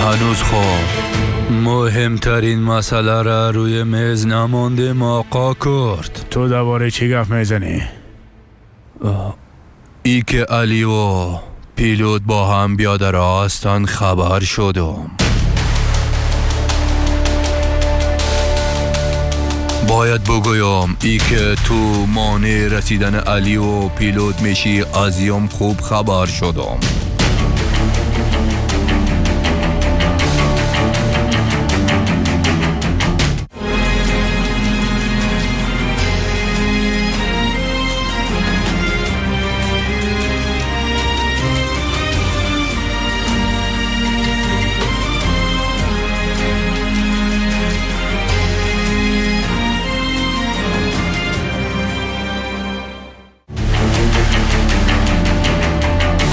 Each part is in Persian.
هنوز خوب مهمترین مسئله را روی میز نماندیم آقا کرد. تو دوباره چی گفت میزنی؟ ای که علی و پیلوت با هم بیادر هستند خبر شدم. باید بگویم ای که تو مانع رسیدن علی و پیلوت میشی ازیم خوب خبر شدم.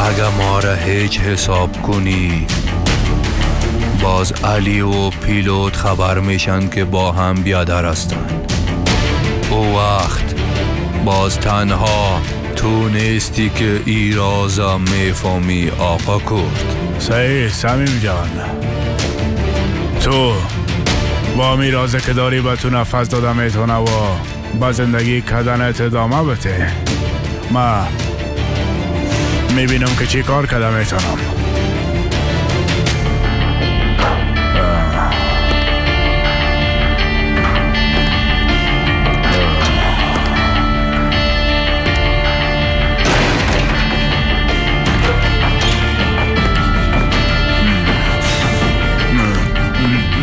اگه ما را هیچ حساب کنی باز علی و پیلوت خبر میشن که با هم بیادر هستند. او وقت باز تنها تو نیستی که ای رازا میفهمی آقا کرد. صحیح صمیم جان، تو با میرازه که داری به تو نفس داده میتونه و با زندگی کردنت ادامه بده. ما میبینم که چی کار کرده میتونم.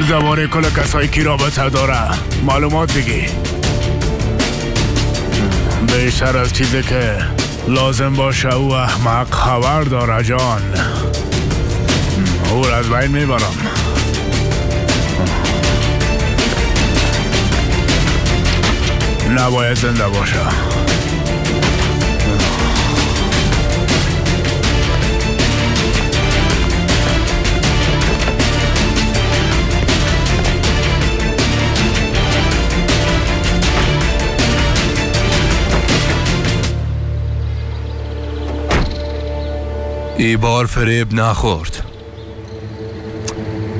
دوباره کل کسایی که رابطه داره معلومات بگی، بیشتر از چیزی که لازم باشه. او احمق خبر داره جان، او را از بین میبرم. نباید زنده باشه. ای بار فریب نخورد.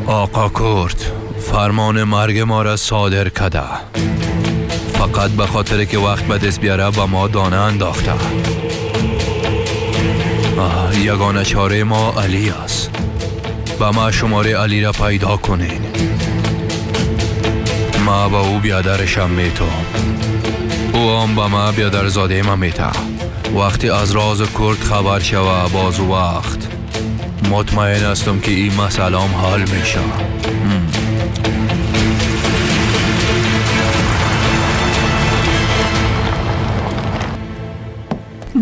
آقا کرد فرمان مرگ ما را صادر کده، فقط به خاطر که وقت به دست بیاره با ما دانه انداخته. یگانه چاره ما علی است. با ما شماره علی را پیدا کنین. ما با او بیادرشم میتونم، او هم با ما بیادر زاده ما میته. وقتی از راز کرد خبر شوه باز وقت مطمئن هستم که این مسئله هم حل میشه.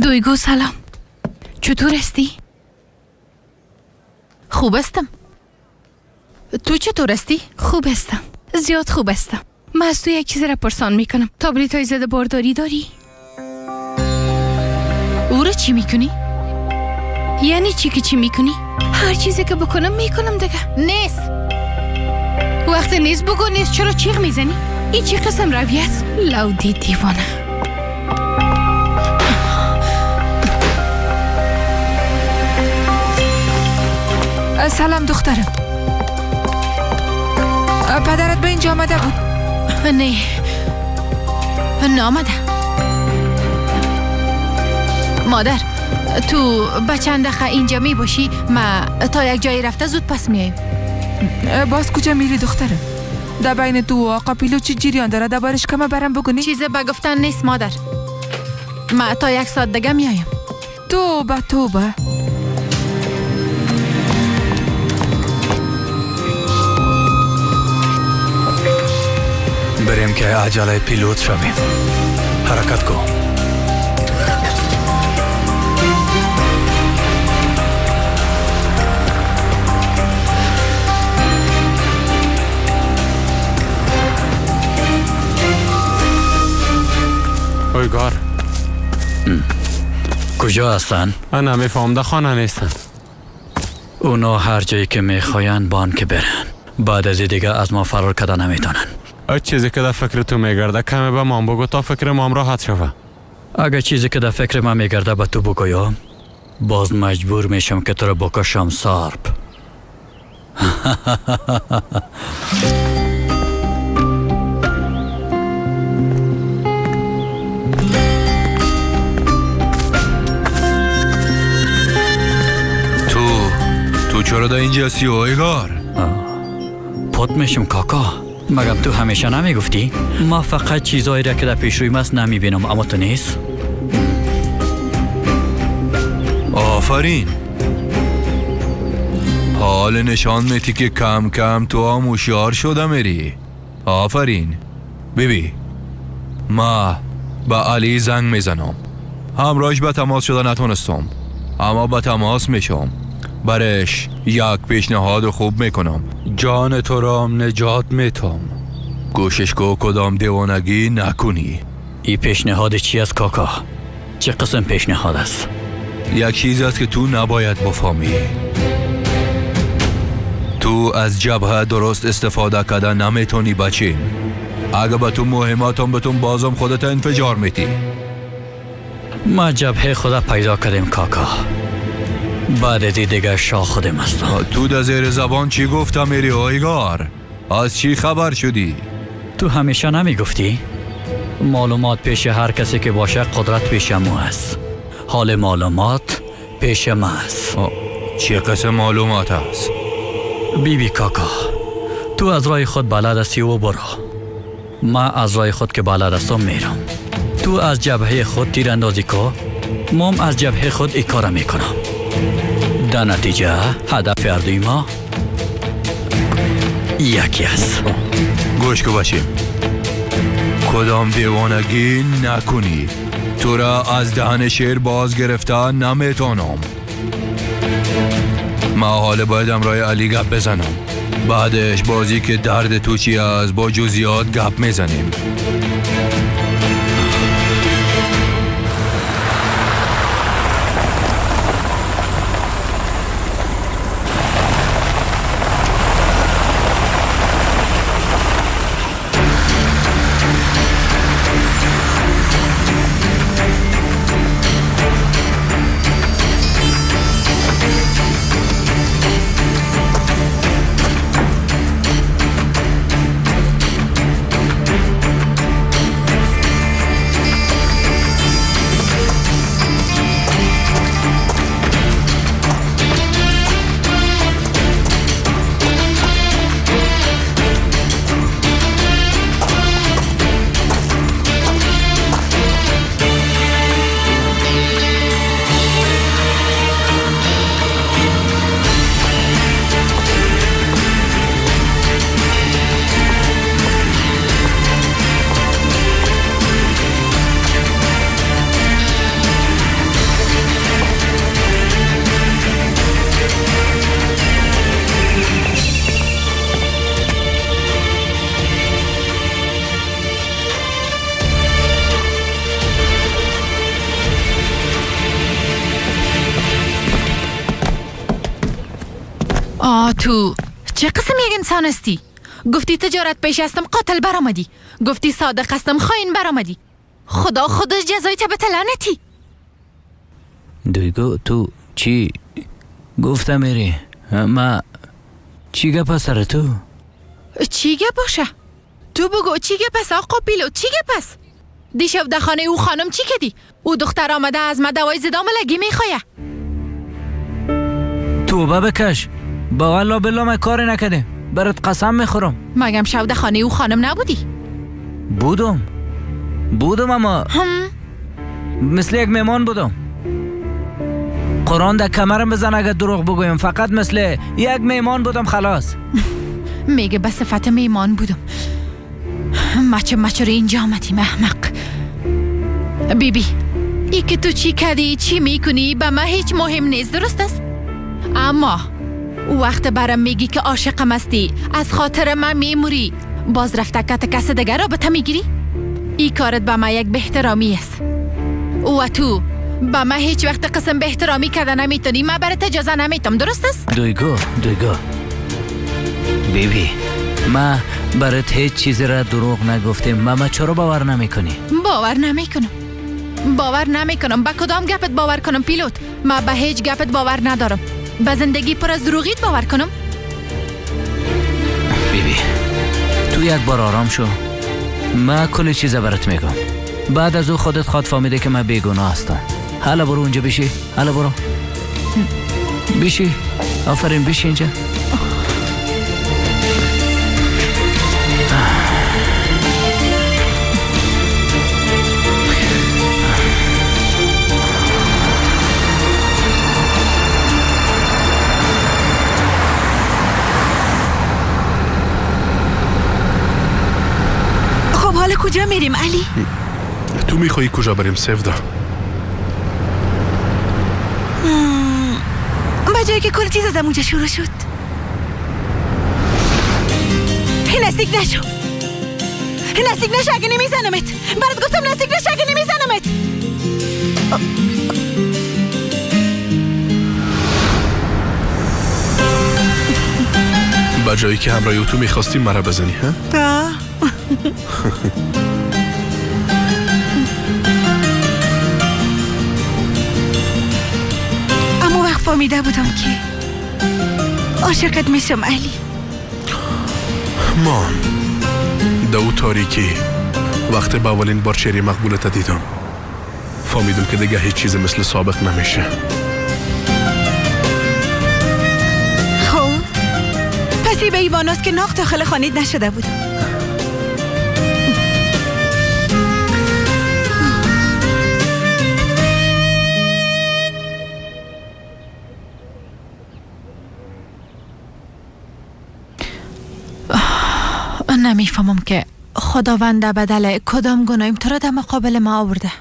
دویگو سلام، چطور هستی؟ خوب هستم. تو چطور هستی؟ خوب هستم، زیاد خوب هستم. من از تو یک چیز را پرسان میکنم. تابلیت های زده بارداری داری؟ او را چی میکنی؟ یعنی چی که چی میکنی؟ هر چیزی که بکنم میکنم دیگه. نیست وقت نیست بگو نیست. چرا چیغ میزنی؟ این چی قسم روی است؟ لودی دیوانه. سلام دخترم، پدرت به اینجا آمده بود؟ نه آمده. مادر تو به چند دقیقه اینجا می باشی؟ ما تا یک جایی رفته زود پس میاییم. باز کجا میری دخترم؟ در بین تو و آقا پیلوت چی جریان داره؟ دربارش کمه برام بگونی؟ چیزی به گفتن نیست مادر. ما تا یک ساعت دیگه میایم. توبه. بریم که عجله پیلوت شویم. حرکت کن. اویگار کجا هستن؟ من نمیفهم، در خانه نیستن. اونا هر جایی که میخواین بان که برن. بعد از دیگه از ما فرار کده نمیتونن. چیزی که در فکر تو میگرده کمی به مام بگو تا فکر مام راحت شوه. اگه چیزی که در فکر من میگرده به تو بگویم باز مجبور میشم که تو رو بکشم سارپ. تو چرا در اینجا هستی اویگار؟ پت میشم کاکا. مگم تو همیشه نمیگفتی؟ ما فقط چیزایی را که در پیش رویم است نمیبینم، اما تو نیست؟ آفرین. حال نشان میدی که کم کم تو هم هوشیار شده میری. آفرین. بیبی ما به علی زنگ میزنم. همراهش به تماس شده نتونستم، اما به تماس میشم. برش یک پیشنهاد خوب میکنم. جان تو را نجات میتم. گوشش کو کدام دیوانگی نکنی. این پیشنهاد چی است کاکا؟ چه قسم پیشنهاد است؟ یک چیز است که تو نباید بفهمی. تو از جبهه درست استفاده کردن نمیتونی بچین. اگه به تو مهماتم بتون بازم خودت انفجار میتی. ما جبهه خدا پیدا کردیم کاکا. بعد از دیگه شاه خودم هستم. تو در زیر زبان چی گفته میری اویگار؟ از چی خبر شدی؟ تو همیشه نمیگفتی؟ معلومات پیش هر کسی که باشه قدرت پیش ما است. حال معلومات پیش ما است. چه قسم معلومات است؟ بیبی کاکا، تو از راه خود بلد هستی و برو. ما از راه خود که بلد هستم میرم. تو از جبهه خود تیر اندازی کو، مم از جبهه خود ای کار میکنم. در نتیجه هدف اردوی ما یکی است. گوش کو بچیم. کدام دیوانگی نکنی. تو را از دهن شیر باز گرفته نمیتونم. ما حالا باید امرای علی گپ بزنم. بعدش بازی که درد تو چی است با جزئیات گپ میزنیم. تو چه قسم یک انسان هستی؟ گفتی تجارت پیش هستم قاتل برآمدی. گفتی صادق هستم خاین برآمدی. خدا خودش جزای تبت لعنتی. دویگو تو چی گفته میری؟ ما چی گپ سر تو؟ چی گپ باشه؟ تو بگو چی گپ است آقا پیلوت؟ چی گپ است؟ دیشب در خانه او خانم چی کردی؟ او دختر آمده از ما دوای زدام لگی میخواه. توبه بکش. با والله بالله ما کاری نکردیم. برات قسم میخورم. مگم شب در خانه او خانم نبودی؟ بودم اما مثل یک میمان بودم. قرآن در کمرم بزن اگر دروغ بگویم. فقط مثل یک میمان بودم خلاص. میگه به صفت میمان بودم. مچه رو اینجا آمدی محمق. بیبی ای که تو چی کردی چی میکنی به من هیچ مهم نیست، درست است؟ اما وقت برام میگی که عاشقم هستی، از خاطر من میموری، باز رفته کس دیگر را به تا میگیری؟ ای کارت به من یک بهترامی است و تو به من هیچ وقت قسم بهترامی کرده نمیتونی. من برات اجازه نمیتم، درست است؟ دویگو بیبی ما برات هیچ چیزی را دروغ نگفتیم. ما چرا باور نمیکنی؟ باور نمیکنم. باور نمیکنم. با کدام گپت باور کنم پیلوت؟ من به هیچ گپت باور ندارم. به زندگی پر از دروغیت باور کنم؟ بیبی تو یک بار آرام شو. من کل چیز برات میگم. بعد از او خودت خواد فهمیده که من بیگناه هستم. حالا برو اونجا بشی. حالا برو بشی. آفرین بشی اینجا. خب حالا کجا میریم علی؟ تو میخوایی کجا بریم سفدا؟ با جایی که کل چیز از اونجا شروع شد. نزدیک نشو. نزدیک نشو اگه نمیزنمت. برات گفتم نزدیک نشو اگه نمیزنمت. با جایی که همراه تو میخواستی مرا بزنی ها؟ اما وقت فهمیده بودم که عاشقت میشم علی. مان دو تاریکی وقت با اولین بار چهره مقبولت دیدم فهمیدم که دیگه هیچ چیز مثل سابق نمیشه. خب پس ای به ایواناست که ناخت داخل خانید نشده بود. نمیفهمم که خداوند در بدل کدام گناهیم تو را در مقابل ما آورده.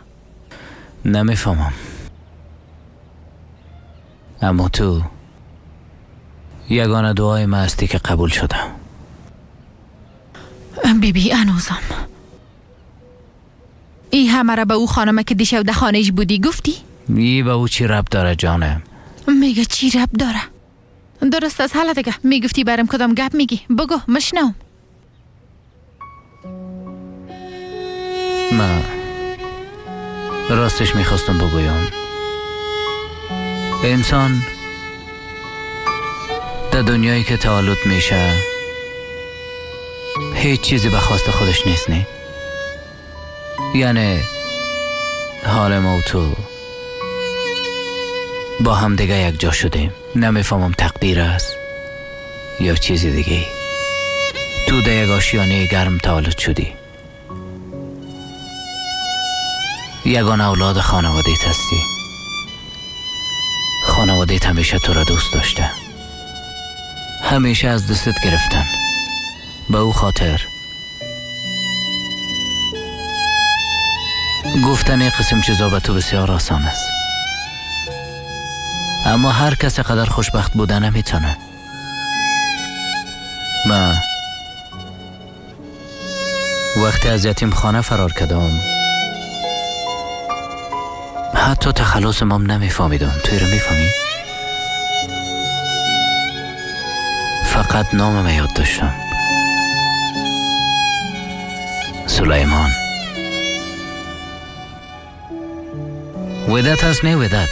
نمیفهمم. اما تو یگانه دعای من هستی که قبول شده. بیبی انوزم ای همه را به او خانمه که دیشب در خانهش بودی گفتی؟ ای به او چی ربط داره جانم؟ میگه چی ربط داره؟ درست از حالا دیگه میگفتی برام کدام گپ میگی؟ بگو مشنوم. من راستش میخواستم بگویم انسان در دنیایی که تولد میشه هیچ چیزی به خواست خودش نیست نه؟ یعنی حال ما و تو با هم دیگه یک جا شدیم. نمیفهمم تقدیر است یا چیزی دیگه. تو در یک آشیانه گرم تولد شدی. یگان اولاد خانواده‌ت هستی. خانواده‌ت همیشه تو را دوست داشته. همیشه از دستت گرفتن. به او خاطر گفتن این قسم چیزا به تو بسیار آسان است. اما هر کس قدر خوشبخت بوده نمیتونه. من وقتی از یتیم خانه فرار کردم حتی تخلص مام نمیفهمیدم. توی رو میفهمی؟ فقط نامم یاد داشتم. سلیمان. ودت هست نه ودت.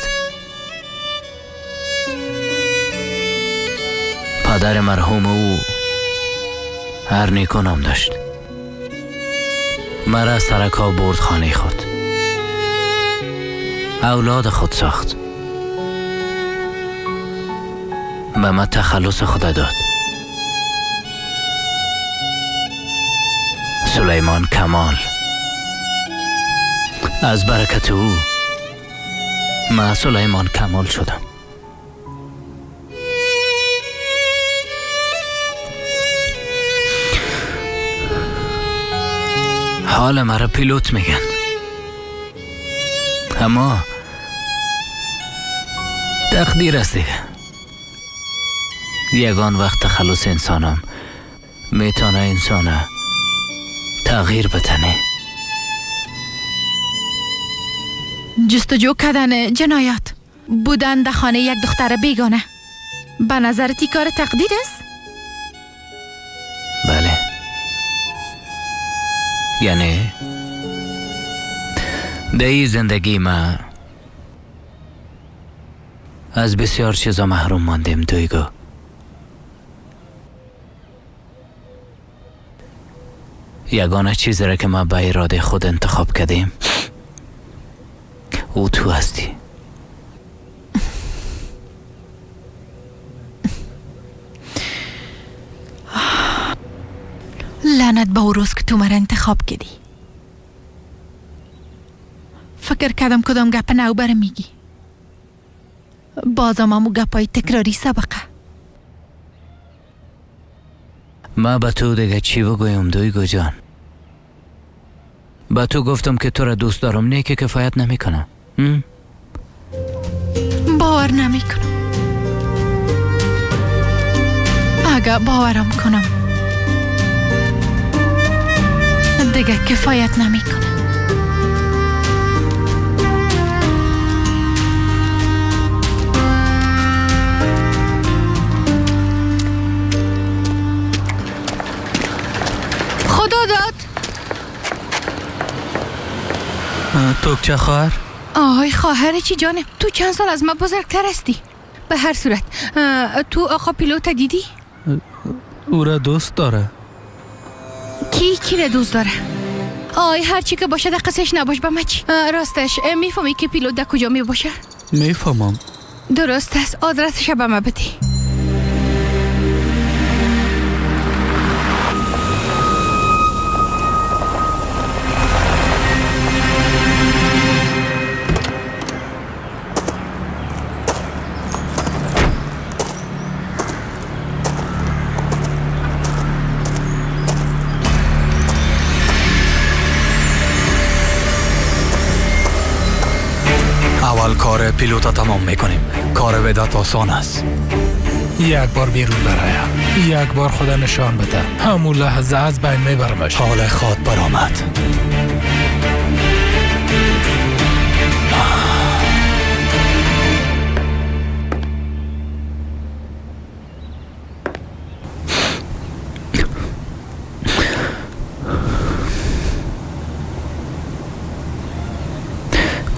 پدر مرحوم او هر نیکو نام داشت. مرا از ترکا برد خانه خود. اولاد خود ساخت. به من تخلص خود داد. سلیمان کمال. از برکت او من سلیمان کمال شدم. حال مرا پیلوت میگن. اما تقدیر است دیگه. یگان وقت تخلص انسانم میتونه انسانه تغییر بتنه. جستجو کردن جنایات بودن در خانه یک دختر بیگانه به نظرتی کار تقدیر است؟ بله. یعنی در این زندگی ما از بسیار چیزا محروم ماندیم دویگو. یگانه چیزی را که ما به اراده خود انتخاب کردیم او تو هستی. لعنت به اون روز که تو مرا انتخاب کردی. فکر کردم کدام گپ نو برم میگی. بازم همو گپای تکراری سبقه. ما به تو دیگه چی بگویم دویگو جان؟ به تو گفتم که تو را دوست دارم، نه که کفایت نمی کنم. باور نمی کنم. اگه باورم کنم دیگه کفایت نمی کنم. خدا داد. تو چه خواهر؟ آهای خواهر چی جانم؟ تو چند سال از ما بزرگتر هستی. به هر صورت تو آقا پیلوت دیدی؟ او را دوست داره. کی را دوست داره؟ آی هر چی که باشه در قصهش نباش به مچی. راستش میفهمی که پیلوت در کجا می باشه؟ میفهمم. درست است. آدرسش به ما بدی. اول کار پیلوتا تمام میکنیم. کار بدت آسان است. یک بار بیرون برایم، یک بار خدا نشان بده، همون لحظه از بین میبرمش. حال خود برآمد.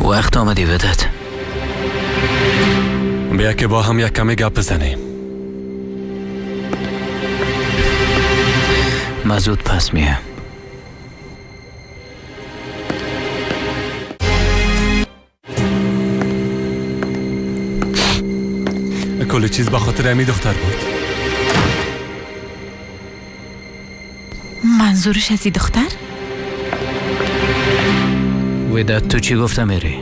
وقت آمدی بدت. بیا که با هم یک کمی گپ بزنیم. ما زود پس میام. کل چیز به خاطر امی دختر بود. منظورش از این دختر؟ ودت تو چی گفته میری؟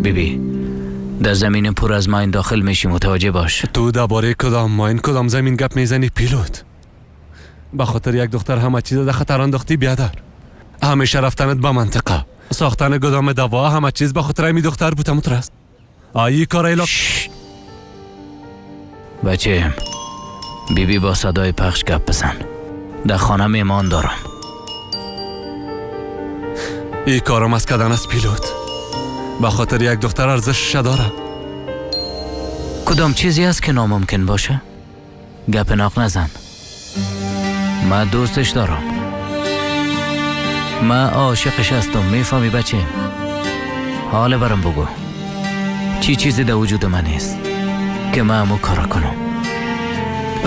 بیبی در زمین پر از ماین داخل میشی، متوجه باش. تو درباره کدام ماین کدام زمین گپ میزنی پیلوت؟ به خاطر یک دختر همه چیز در خطر انداختی بیادر. همیشه رفتنت به منطقه، ساختن گدام دوا، همه چیز به خاطر امی دختر بود. مترس آیی کار ایلا. بچه بیبی با صدای پخش گپ بزن. در خانه میمان دارم. ای کارم از کدن است پیلوت. به خاطر یک دختر ارزشش داره. کدام چیزی هست که ناممکن باشه؟ گپ ناق نزن. من دوستش دارم. من عاشقش هستم، میفهمی بچه؟ حالا برام بگو چی چیزی در وجود من نیست که من همو کارا کنم؟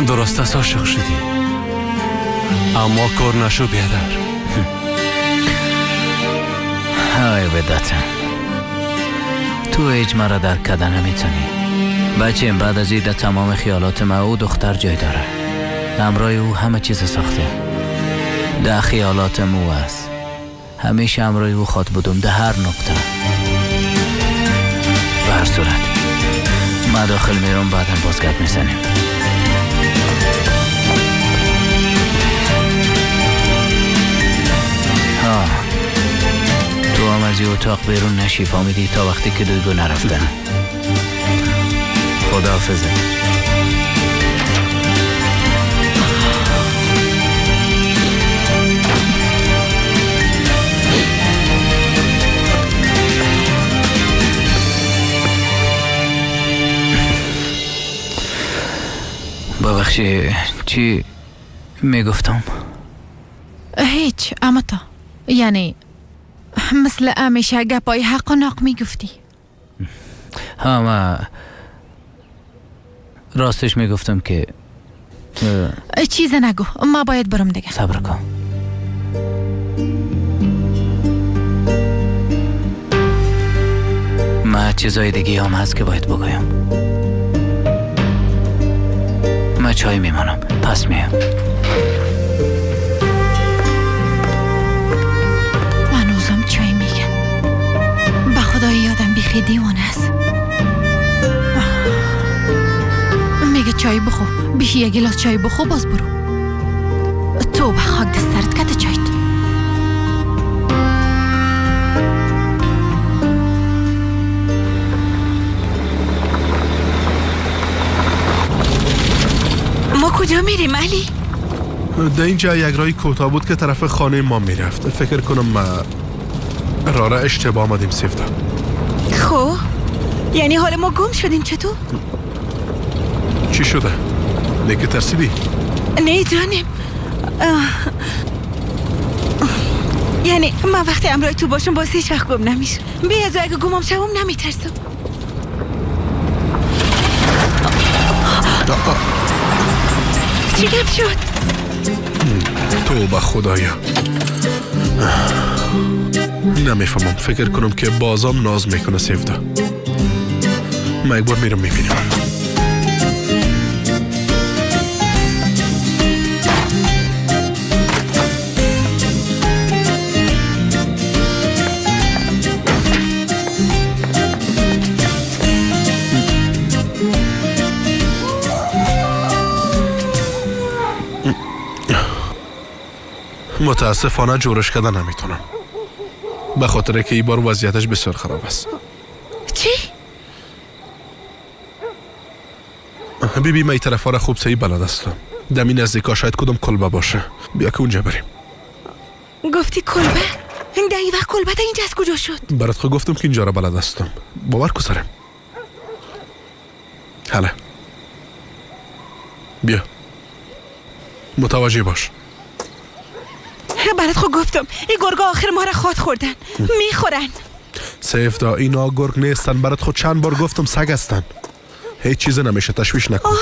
درست است عاشق شدی، اما کار نشو بیادر. های بدت تو هیچ مرا درک کردن نمیتونی. بچه بعد از این در تمام خیالات من او دختر جای داره. همراه او همه چیز ساخته. در خیالاتم او است. همیشه همراه او خود بودم در هر نقطه. به هر صورت ما داخل میرم، بعدم بازگرد میزنیم. تو هم از این اتاق بیرون نشی، فهمیدی؟ تا وقتی که دویگو نرفتن. خداحافظه. ببخشی چی میگفتم؟ هیچ، اما تا یعنی مثل همیشه گپای حق و ناق میگفتی. ها ما راستش میگفتم که چیز نگو، ما باید برم دیگه. صبر کن. ما چیزای دیگه هم هست که باید بگویم. ما چای میمانم، پس میام. هنوزم چای میگن. به خدای یادم بیخی دیوانه است. میگه چای بخور، بیشی یک گلاس چای بخور باز برو. تو به خاک دسترت کت چایت. ما کجا میریم علی؟ در اینجا یک راهی کوتاه بود که طرف خانه ما میرفت. فکر کنم ما راه اشتباه آمدیم سیفتا. خب یعنی حال ما گم شدیم چطور؟ چی شده؟ دیگه ترسیدی؟ نه جانم. یعنی من وقتی امرای تو باشم باز هیچ وقت گم نمیشه. بیازو اگه گمم شوم نمیترسم. چی گپ شد؟ تو به خدایا نمیفهمم. فکر کنم که بازم ناز میکنه سیفتا. من یک بار میرم میبینم. متاسفانه جورش کردن نمیتونم، به خاطر که این بار وضعیتش بسیار خراب است. چی؟ بیبی من این طرفا را خوب سهی بلد هستم. دمی نزدیکا شاید کدام کلبه باشه. بیا که اونجا بریم. گفتی کلبه؟ این دقیقه کلبه تا اینجا از کجا شد؟ برات خود گفتم که اینجا را بلد هستم. باور کسرم. حالا بیا متوجه باش. برات خود گفتم این گرگا آخر ما را خود خوردن. میخورن. سیفتا اینا گرگ نیستن. برات خود چند بار گفتم سگ هستن. هیچ چیز نمیشه، تشویش نکن.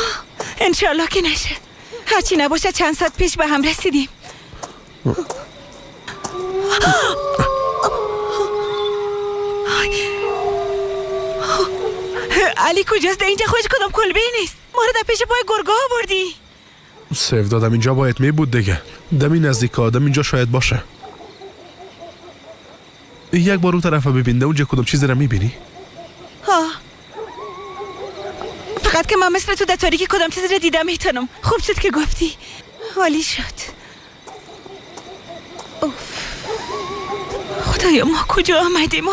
انشالله که نشه. هرچی نباشه چند ساعت پیش به هم رسیدیم. علی کجاست؟ اینجا خودش کدام کلبه نیست. ما رو در پیش پای گرگا آوردی. سیف دادم اینجا باید می بود دیگه. دمی نزدیک آدم اینجا شاید باشه. یک بار اون طرف ببینده اونجا کدام چیزی را میبینی؟ فقط که من مثل تو در تاریکی کدام چیزی را دیدم میتونم. خوب شد که گفتی. حالی شد. خدایا ما کجا آمدیم؟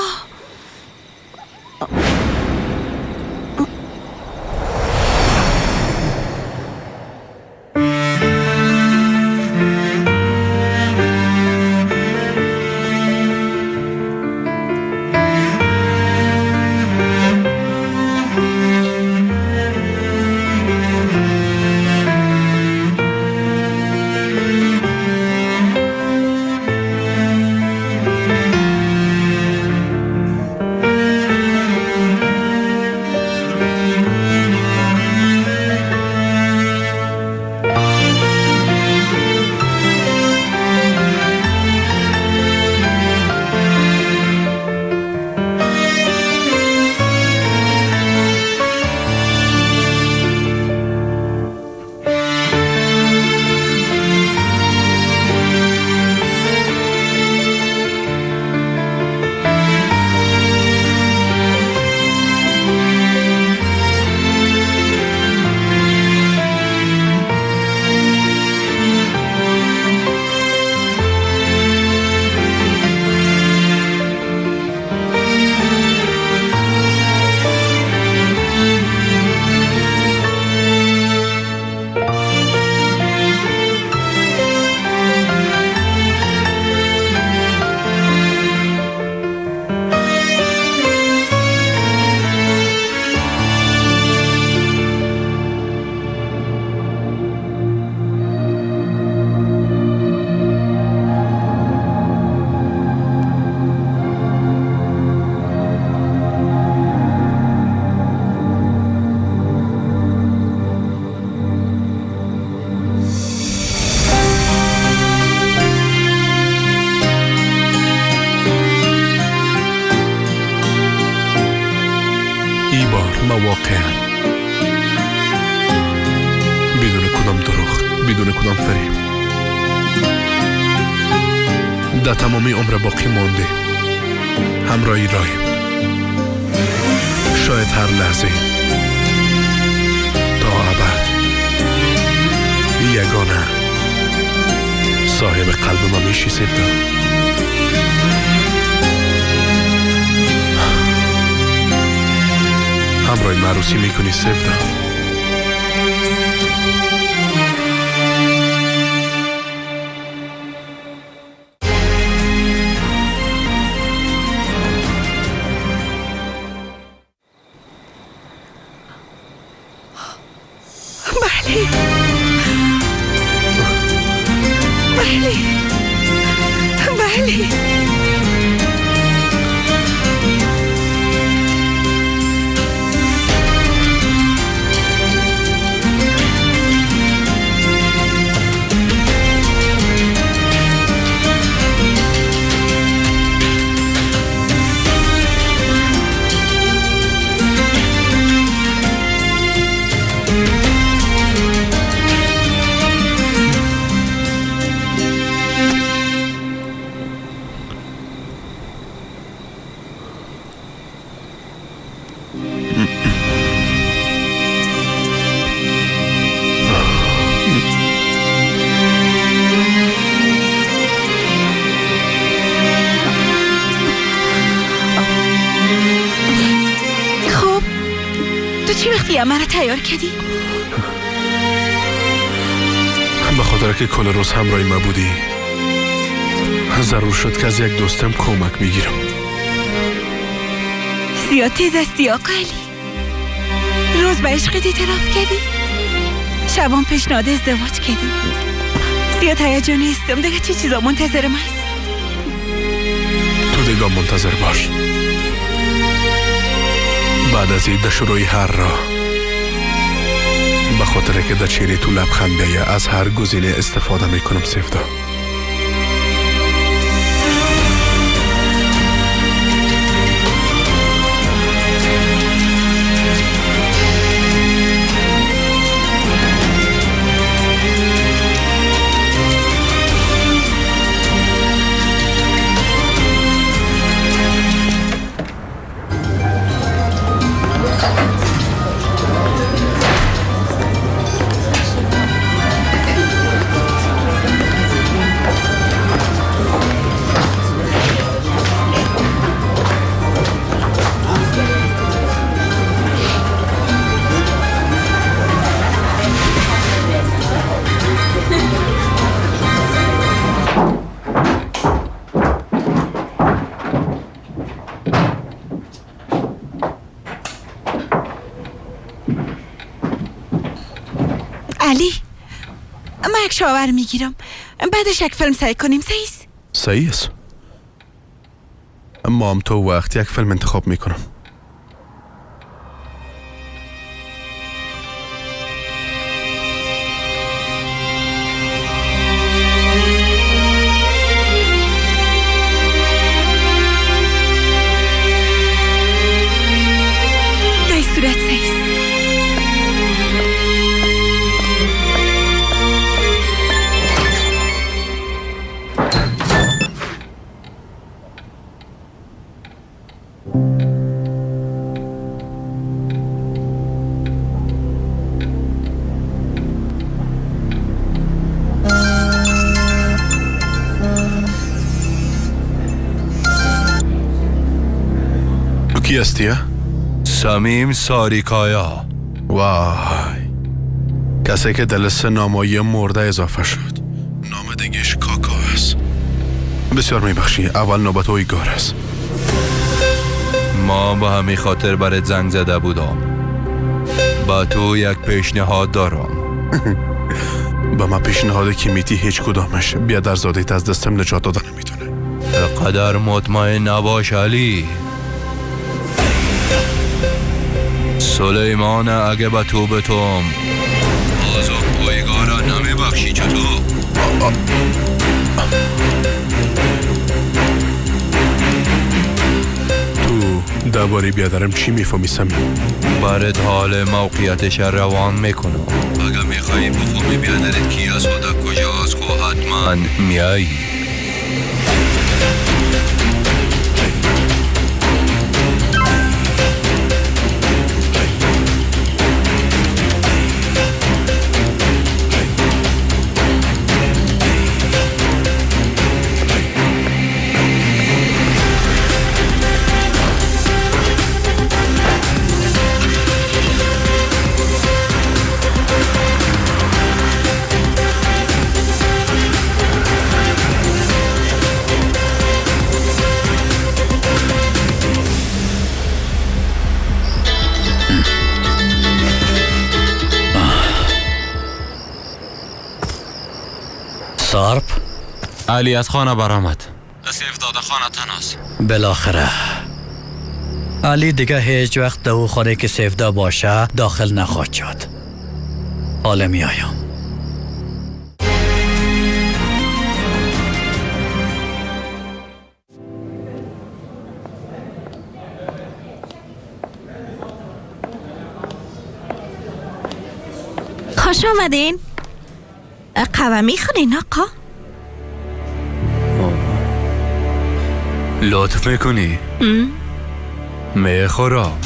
بار ما واقعا بدون کدام دروغ، بدون کدام فریب در تمامی عمر باقی مانده همراهی راهیم. شاید هر لحظه تا ابد یگانه صاحب قلب ما میشی سفته. همراهی معروسی میکنی سفته. بله. چی وقتی مرا تیار کردی؟ به خاطر که کل روز همراهی ما بودی ضرور شد که از یک دوستم کمک بگیرم. زیاد تیز استی آقا علی. روز به عشقت اعتراف کردی، شبان پیشنهاد ازدواج کردی. زیاد هیجانی هستم دیگه. چه چیزا منتظرم هست؟ تو دیگه منتظر باش. بعد از این شروع هر راه به خاطر که در چهره تو لبخند بیایه از هر گزینه استفاده میکنم سفته. علی، ما یک شاور میگیرم، بعدش یک فیلم سعی کنیم. صحیح؟ صحیح است. اما هم تو وقت یک فیلم انتخاب میکنم. در صورت صحیح. کی هستی؟ سمیم ساریکایا. وای، کسی که دل سنامایی مرده اضافه شد. نام دیگهش کاکا است. بسیار میبخشی، اول نوبت اویگار است. ما به همین خاطر برات زنگ زده بودم. با تو یک پیشنهاد دارم. با ما پیشنهاد که میتی هیچ کدامش بیادر زادیت از دستم نجات دادن نمیتونه. قدر مطمئن نباش علی. سلیمان اگه به تو بتوم بازم پایگارا نمیبخشی. چطور؟ تو درباره بیادرم چی میفهمی سمیم؟ برات حال موقعیتش روان میکنم. اگه میخوایی بفهمی بیادرت کی است و در کجاست خب حتما میایی. سارپ علی از خانه برآمد. سیف داده خانه تناس. بالاخره علی دیگه هیچ وقت دو خانه که سیفده باشه داخل نخواهد شد. حالا می آیم. خوش آمدین. قهوه میخورین آقا؟ لطف میکنی؟ میخورم.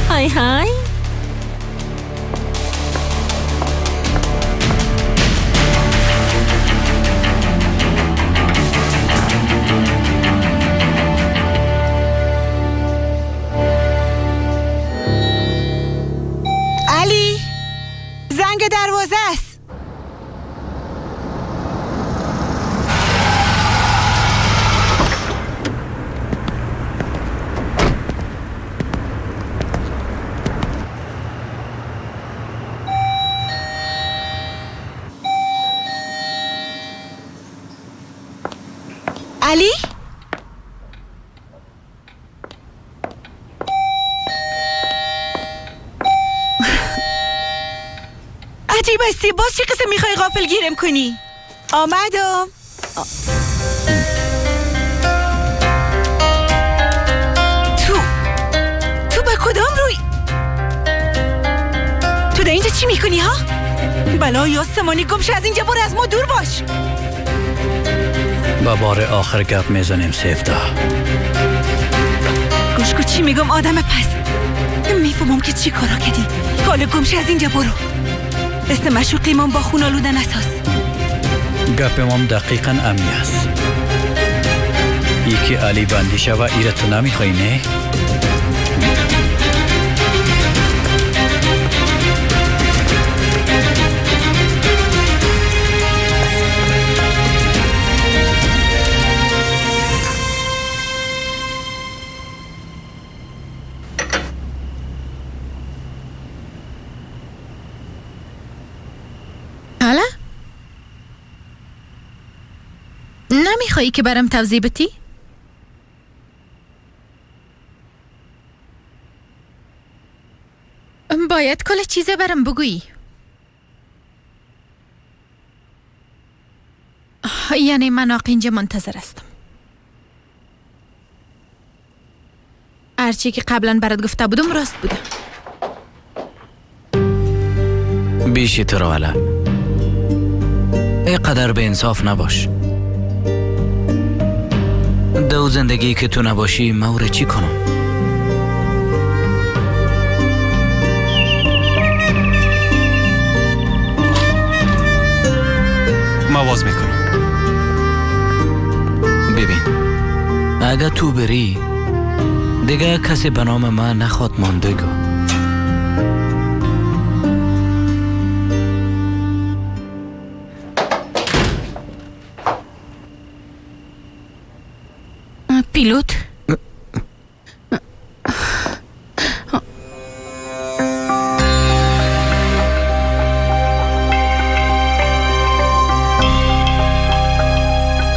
های های. علی، زنگ دروازه است. علی؟ عجیب استی، باز چی قسم میخوای غافل گیرم کنی؟ آمدم. تو به کدام روی؟ تو در اینجا چی میکنی ها؟ بلای آسمانی گمشه، از اینجا برو، از ما دور باش. با بار آخر گپ میزنیم سیفده. گوش کن چی میگم آدم پس. میفهمم که چی کارا کردی. حالا گمشه از اینجا برو. اسم مشوقی من با خون آلودن اساس. گپ من دقیقا امی است. یکی علی بندی شوه ایره تو نمیخوایی نه؟ حالا؟ نمیخوایی که برام توضیح بدی؟ باید کل چیزه برام بگویی. یعنی من آقا اینجا منتظر هستم. هرچی که قبلا برات گفته بودم راست بوده. بیشی تو رو حالا اینقدر به انصاف نباش. دو زندگی که تو نباشی موره چی کنم؟ مواز میکنم. ببین اگه تو بری دیگه کسی به نام من نخواد ماندگو. پیلوت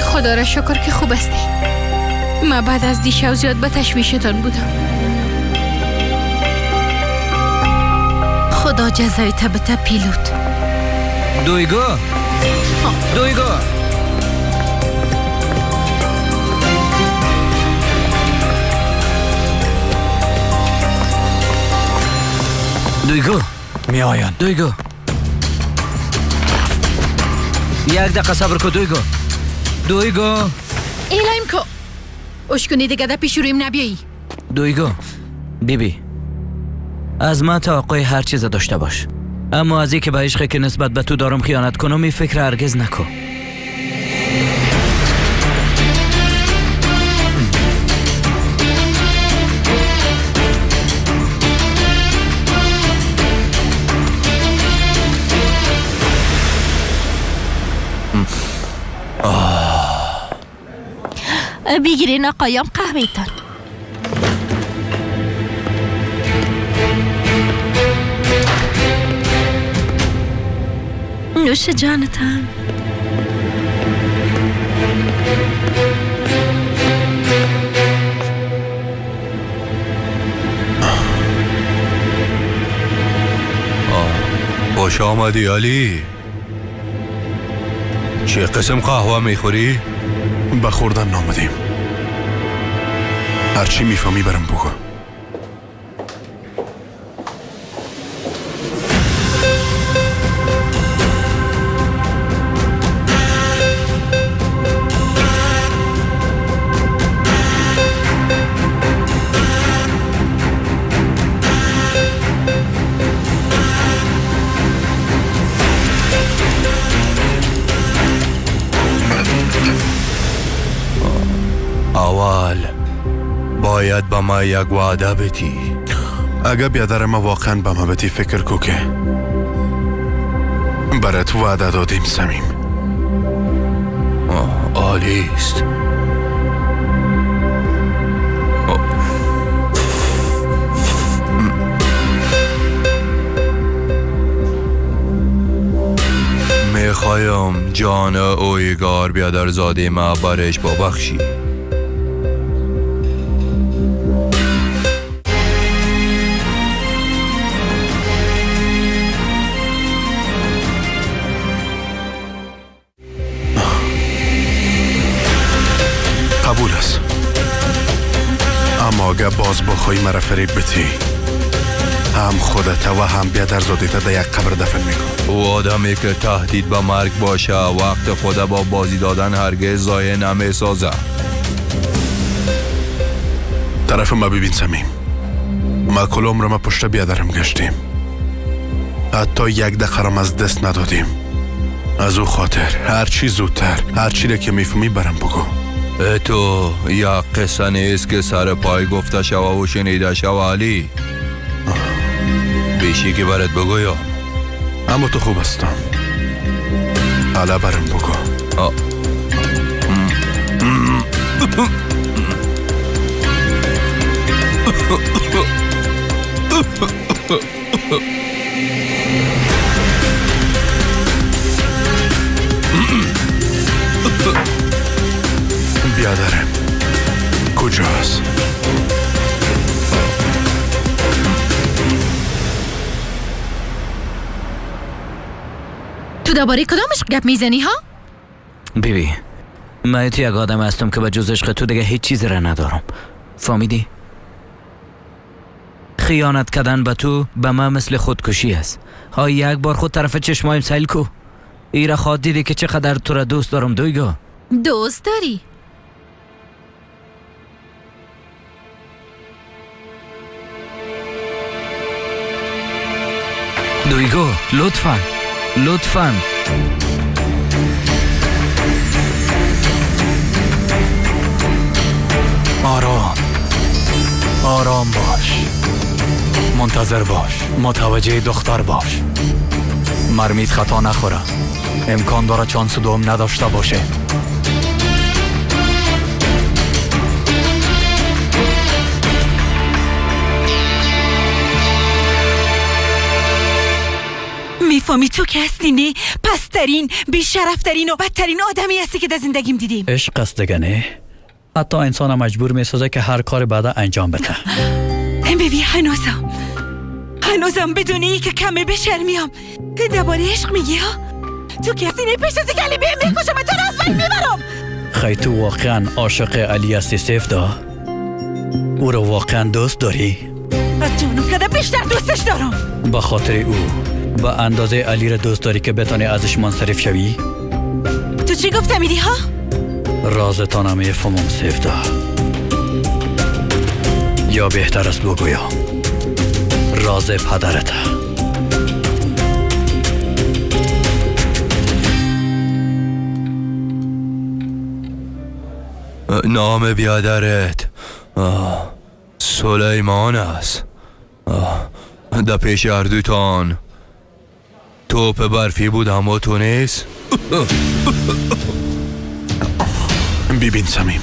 خدا را شکر که خوب هستی. ما بعد از دیشب زیاد به تشویشتان بودم. خدا جزایت بده پیلوت. دویگو دویگو می آین. دویگو یک دقیقه صبر کو دویگو ایلایم کو اشکنی دیگه دا پیش رویم نبیایی. دویگو بیبی از ما توقع هر چیز داشته باش، اما از این که به عشقی که نسبت به تو دارم خیانت کنم این فکر هرگز نکن. بگیرین آقایان قهوه‌تان. نوش جانتان. خوش آمدی علی. چه قسم قهوه میخوری؟ به خوردن نامدیم. هرچی میفهمی برم بگو. اول باید با ما یک وعده بتی. اگه بیادر ما واقعا به ما بتی فکر کو که برات وعده دادیم سمیم. عالی است. میخوایم جان اویگار بیادر زاده ما برش ببخشی. قبول است، اما اگه باز بخوای مرا فریب بتی هم خودت و هم بیادر زادیت در یک قبر دفن میکن. او آدمی که تهدید به مرگ باشه وقت خود با بازی دادن هرگز ضایع نمیسازه. طرف ما ببین سمیم، ما کل عمر ما پشت بیادرم گشتیم، حتی یک دقیقه از دست ندادیم. از او خاطر هرچی زودتر هرچی را که میفهمی برم بگو. تو یک قصه نیست که سر پای گفته شوه و شنیده شوه علی. بیشی که برات بگویم. اما تو خوب هستم، حالا برم بگو. بیادرم کجاست؟ تو درباره کدامش گپ میزنی ها؟ بیبی من یک آدم هستم که به جز عشق تو دیگه هیچ چیزی را ندارم. فهمیدی؟ خیانت کردن به تو به من مثل خودکشی است. ها یک بار خود طرف چشمایم سیل کو. ایره خواد دیدی که چقدر تو را دوست دارم. دویگو دوست داری؟ دویگو لطفاً لطفاً آرام باش، منتظر باش، متوجه دختر باش. مرمید خطا نخوره، امکان داره چانس دوم نداشته باشه. میفهمی تو که هستی نه؟ پسترین بیشرفترین و بدترین آدمی هستی که در زندگیم دیدیم. عشق است دیگه نه؟ حتی انسان مجبور میسازه که هر کار بعد انجام بده. ببین هنوزم بدونی که کمه بشرمیام که درباره عشق میگی ها؟ تو که هستی نه پیش از که علی بهم میکشم و تو را از بین میبرم. خیلی تو واقعا عاشق علی هستی سیفدا؟ او رو واقعا دوست داری؟ جونم کده بیشتر دوستش دارم. به خاطر او به اندازه علی را دوست داری که بتانی ازش منصرف شوی؟ تو چی گفت امیدی ها؟ رازتان میفهمم سفدا، یا بهتر است بگویم راز پدرت. نام بیادرت سلیمان است. در پیش اردوتان توپ برفی بود اما تو نیست. ببین سمیم،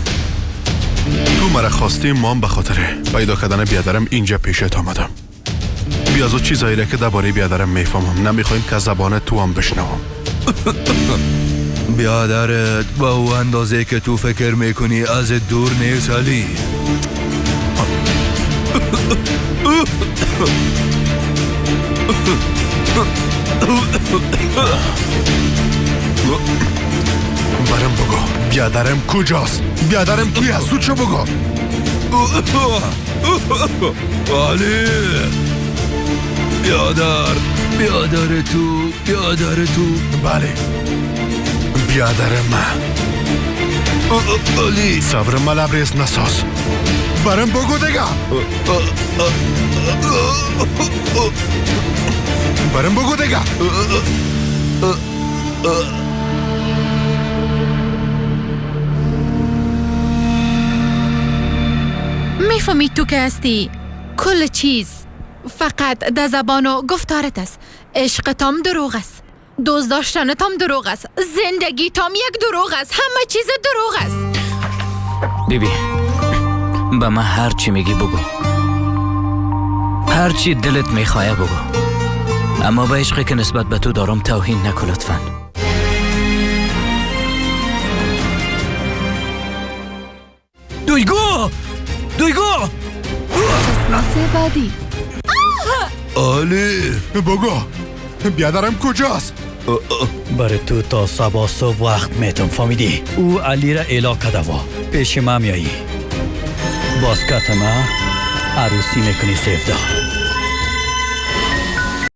تو مرا خواستی، ما هم به خاطر پیدا کردن بیادرم اینجا پیشت آمدم. بیاز و چیزایی را که درباره بیادرم میفهمم، نمیخوایم که زبان تو هم بشنوم. بیادرت با او اندازه که تو فکر میکنی از دور نیست علی. برم بگو بیادرم کجاست؟ بیادرم کی است؟ تو چه بگو؟ علی بیادر تو بله بیادر من. علی صبر من لبریز نساز، برم بگو دیگه. برم بگو دیگه. میفهمی تو که هستی کل چیز فقط در زبان و گفتارت است. عشقتام دروغ است، دوست داشتنتام دروغ است، زندگیتام یک دروغ است، همه چیز دروغ است. بیبی به من هر چی میگی بگو، هر چی دلت میخواه بگو، اما به عشقی که نسبت به تو دارم توهین نکن لطفاً. دویگو قسمت بعدی. علی بگو بیادرم کجاست؟ برای تو تا صبح صبح وقت میتون، فهمیدی؟ او علی را اعلا کرده و پیش ما میایی. باز کت ما عروسی میکنی سفدا.